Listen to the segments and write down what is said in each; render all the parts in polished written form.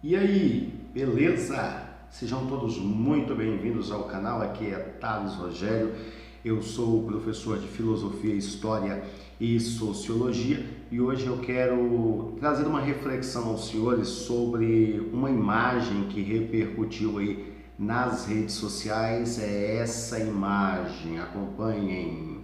E aí, beleza? Sejam todos muito bem-vindos ao canal, aqui é Thales Rogério, eu sou professor de Filosofia, História e Sociologia e hoje eu quero trazer uma reflexão aos senhores sobre uma imagem que repercutiu aí nas redes sociais, é essa imagem, acompanhem.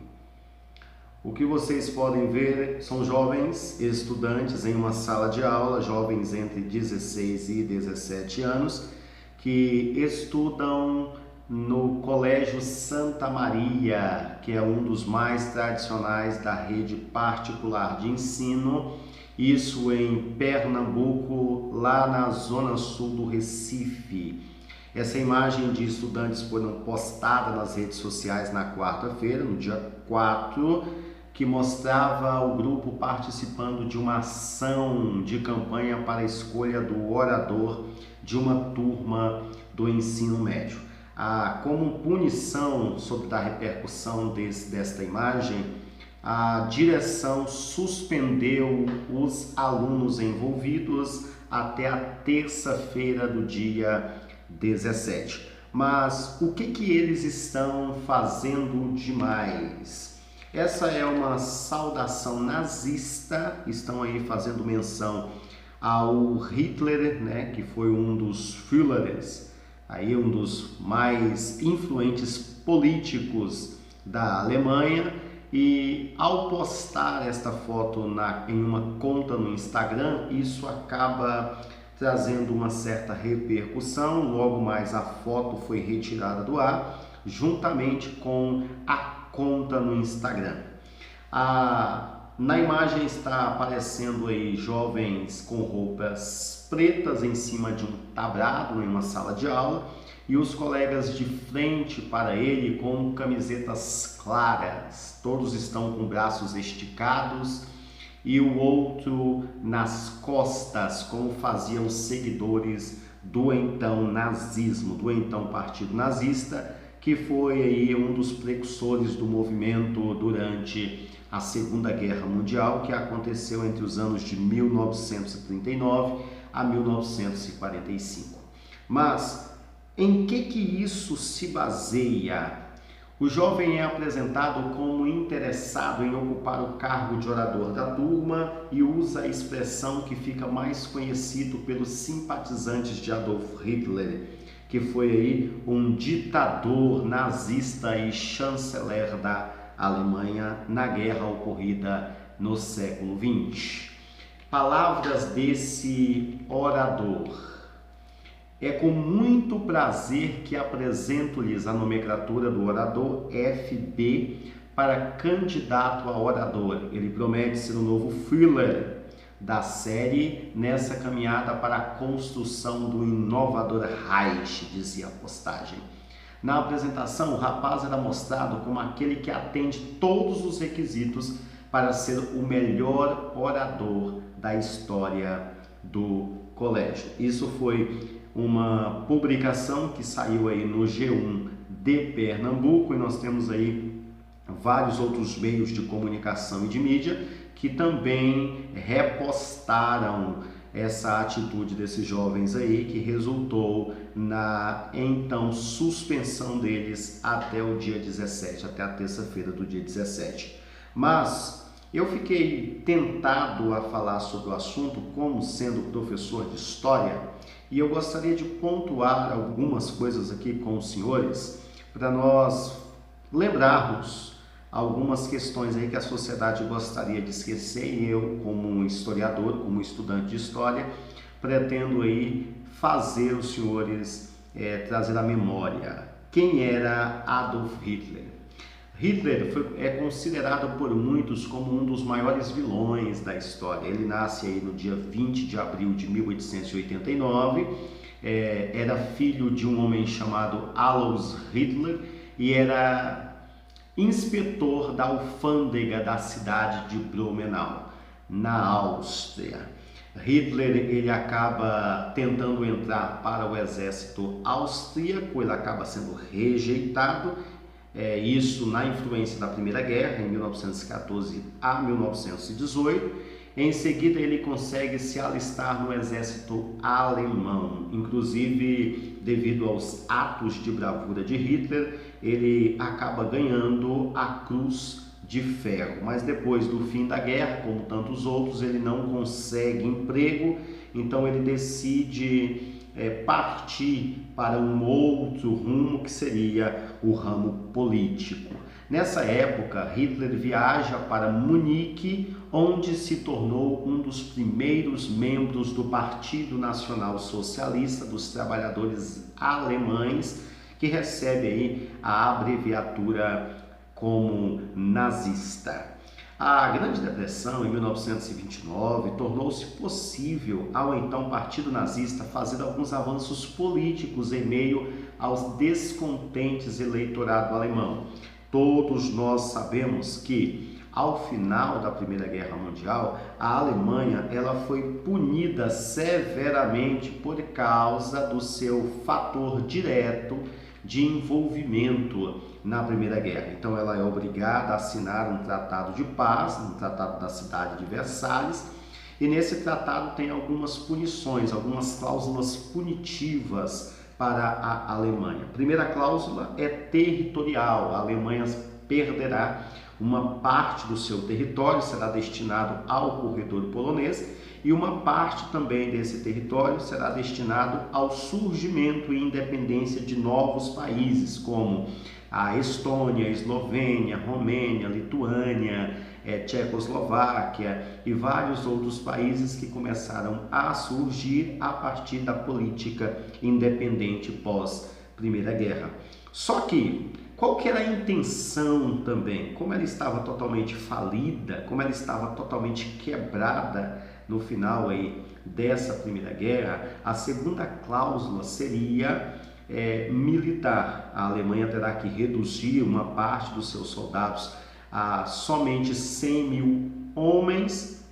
O que vocês podem ver são jovens estudantes em uma sala de aula, jovens entre 16 e 17 anos, que estudam no Colégio Santa Maria, que é um dos mais tradicionais da rede particular de ensino, isso em Pernambuco, lá na zona sul do Recife. Essa imagem de estudantes foi postada nas redes sociais na quarta-feira, no dia 4, que mostrava o grupo participando de uma ação de campanha para a escolha do orador de uma turma do ensino médio. Como punição sobre a repercussão desta imagem, a direção suspendeu os alunos envolvidos até a terça-feira do dia 17. Mas o que eles estão fazendo demais? Essa é uma saudação nazista, estão aí fazendo menção ao Hitler, né, que foi um dos Führers, aí um dos mais influentes políticos da Alemanha, e ao postar esta foto em uma conta no Instagram, isso acaba trazendo uma certa repercussão. Logo mais a foto foi retirada do ar, juntamente com a conta no Instagram. Na imagem está aparecendo aí jovens com roupas pretas em cima de um tablado em uma sala de aula e os colegas de frente para ele com camisetas claras. Todos estão com braços esticados e o outro nas costas, como faziam os seguidores do então nazismo, do então partido nazista, que foi aí um dos precursores do movimento durante a Segunda Guerra Mundial, que aconteceu entre os anos de 1939 a 1945. Mas em que isso se baseia? O jovem é apresentado como interessado em ocupar o cargo de orador da turma e usa a expressão que fica mais conhecido pelos simpatizantes de Adolf Hitler, que foi aí um ditador nazista e chanceler da Alemanha na guerra ocorrida no século XX. Palavras desse orador. É com muito prazer que apresento-lhes a nomenclatura do orador FB para candidato a orador. Ele promete ser o novo Führer da série nessa caminhada para a construção do inovador Reich, dizia a postagem. Na apresentação, o rapaz era mostrado como aquele que atende todos os requisitos para ser o melhor orador da história do colégio. Isso foi uma publicação que saiu aí no G1 de Pernambuco e nós temos aí vários outros meios de comunicação e de mídia que também repostaram essa atitude desses jovens aí, que resultou na então suspensão deles até o dia 17, até a terça-feira do dia 17. Mas eu fiquei tentado a falar sobre o assunto como sendo professor de história e eu gostaria de pontuar algumas coisas aqui com os senhores para nós lembrarmos algumas questões aí que a sociedade gostaria de esquecer e eu, como um historiador, como estudante de história, pretendo aí fazer os senhores trazer à memória quem era Adolf Hitler. Hitler é considerado por muitos como um dos maiores vilões da história. Ele nasce aí no dia 20 de abril de 1889, era filho de um homem chamado Alois Hitler e era inspetor da alfândega da cidade de Blumenau, na Áustria. Hitler ele acaba tentando entrar para o exército austríaco, ele acaba sendo rejeitado, isso na influência da Primeira Guerra, em 1914 a 1918, Em seguida, ele consegue se alistar no exército alemão. Inclusive, devido aos atos de bravura de Hitler, ele acaba ganhando a Cruz de Ferro. Mas depois do fim da guerra, como tantos outros, ele não consegue emprego, então ele decide partir para um outro rumo, que seria o ramo político. Nessa época, Hitler viaja para Munique, onde se tornou um dos primeiros membros do Partido Nacional Socialista dos Trabalhadores Alemães, que recebe aí a abreviatura como nazista. A Grande Depressão, em 1929, tornou-se possível ao então Partido Nazista fazer alguns avanços políticos em meio aos descontentes eleitorado alemão. Todos nós sabemos que, ao final da Primeira Guerra Mundial, a Alemanha foi punida severamente por causa do seu fator direto de envolvimento na Primeira Guerra. Então ela é obrigada a assinar um tratado de paz, um tratado da cidade de Versalhes, e nesse tratado tem algumas punições, algumas cláusulas punitivas para a Alemanha. A primeira cláusula é territorial. A Alemanha perderá uma parte do seu território, será destinado ao corredor polonês, e uma parte também desse território será destinado ao surgimento e independência de novos países, como a Estônia, Eslovênia, Romênia, Lituânia, Tchecoslováquia e vários outros países que começaram a surgir a partir da política independente pós-Primeira Guerra. Só que, qual que era a intenção também? Como ela estava totalmente falida, como ela estava totalmente quebrada no final aí dessa Primeira Guerra, a segunda cláusula seria militar. A Alemanha terá que reduzir uma parte dos seus soldados a somente 100 mil homens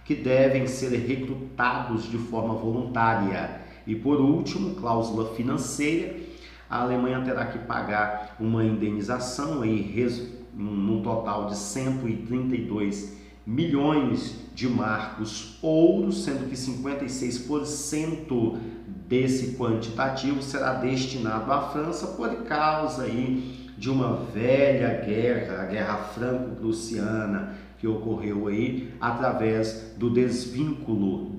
que devem ser recrutados de forma voluntária. E por último, cláusula financeira, a Alemanha terá que pagar uma indenização num total de 132 milhões de marcos ouro, sendo que 56% desse quantitativo será destinado à França por causa aí de uma velha guerra, a Guerra Franco-Prussiana, que ocorreu aí através do desvínculo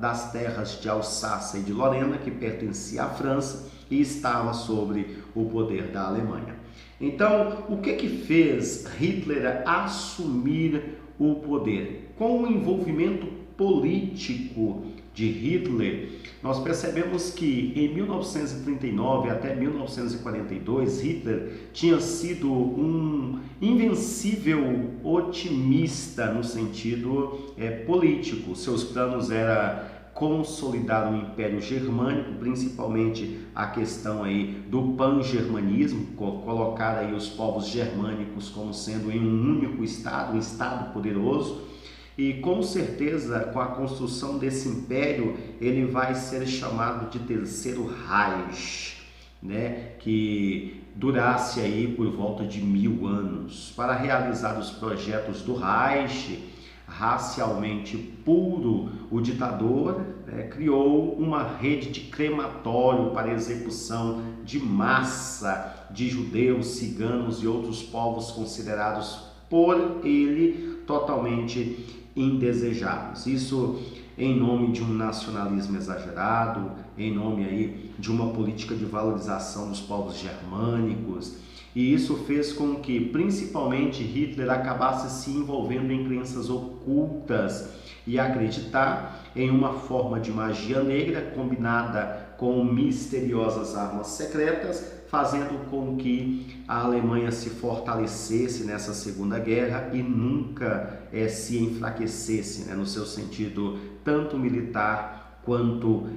das terras de Alsácia e de Lorena, que pertencia à França e estava sobre o poder da Alemanha. Então, o que fez Hitler assumir o poder? Com o envolvimento político de Hitler, nós percebemos que em 1939 até 1942, Hitler tinha sido um invencível otimista no sentido político. Seus planos eram consolidar o Império Germânico, principalmente a questão aí do pan-germanismo, colocar aí os povos germânicos como sendo em um único estado, um estado poderoso. E com certeza, com a construção desse império, ele vai ser chamado de Terceiro Reich, né? Que durasse aí por volta de 1000 anos. Para realizar os projetos do Reich, racialmente puro, o ditador criou uma rede de crematório para execução de massa de judeus, ciganos e outros povos considerados por ele totalmente indesejáveis. Isso em nome de um nacionalismo exagerado, em nome aí de uma política de valorização dos povos germânicos, e isso fez com que principalmente Hitler acabasse se envolvendo em crenças ocultas e acreditar em uma forma de magia negra combinada com misteriosas armas secretas, fazendo com que a Alemanha se fortalecesse nessa Segunda Guerra e nunca se enfraquecesse, no seu sentido tanto militar quanto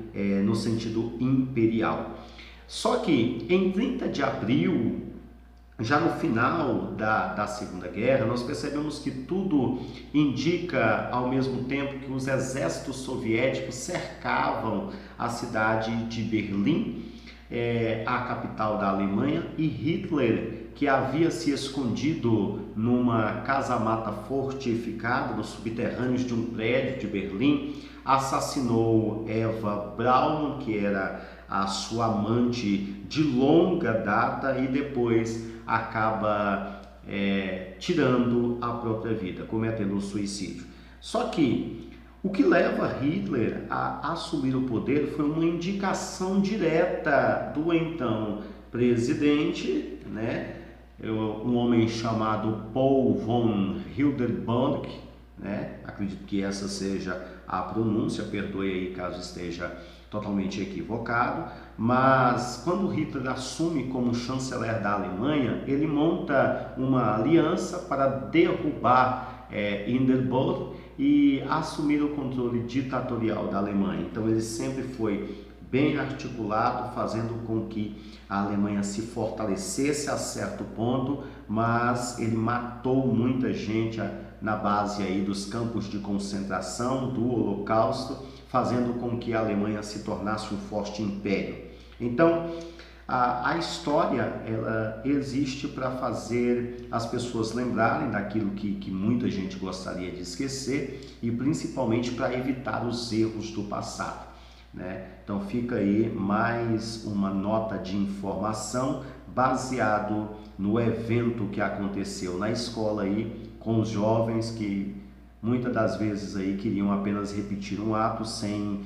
no sentido imperial. Só que em 30 de abril, já no final da Segunda Guerra, nós percebemos que tudo indica ao mesmo tempo que os exércitos soviéticos cercavam a cidade de Berlim, a capital da Alemanha, e Hitler que havia se escondido numa casa-mata fortificada nos subterrâneos de um prédio de Berlim, assassinou Eva Braun, que era a sua amante de longa data, e depois acaba tirando a própria vida, cometendo um suicídio. Só que o que leva Hitler a assumir o poder foi uma indicação direta do então presidente, né? Um homem chamado Paul von Hindenburg, né? Acredito que essa seja a pronúncia, perdoe aí caso esteja totalmente equivocado, mas quando Hitler assume como chanceler da Alemanha, ele monta uma aliança para derrubar Hindenburg e assumir o controle ditatorial da Alemanha. Então ele sempre foi bem articulado, fazendo com que a Alemanha se fortalecesse a certo ponto, mas ele matou muita gente na base aí dos campos de concentração, do Holocausto, fazendo com que a Alemanha se tornasse um forte império. Então, a história ela existe para fazer as pessoas lembrarem daquilo que muita gente gostaria de esquecer e principalmente para evitar os erros do passado, né? Então fica aí mais uma nota de informação baseado no evento que aconteceu na escola aí com os jovens que muitas das vezes aí queriam apenas repetir um ato sem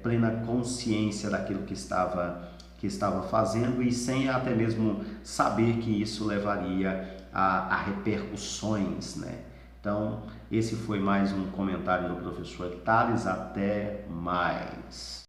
plena consciência daquilo que estava fazendo e sem até mesmo saber que isso levaria a repercussões, né? Então, esse foi mais um comentário do professor Thales. Até mais.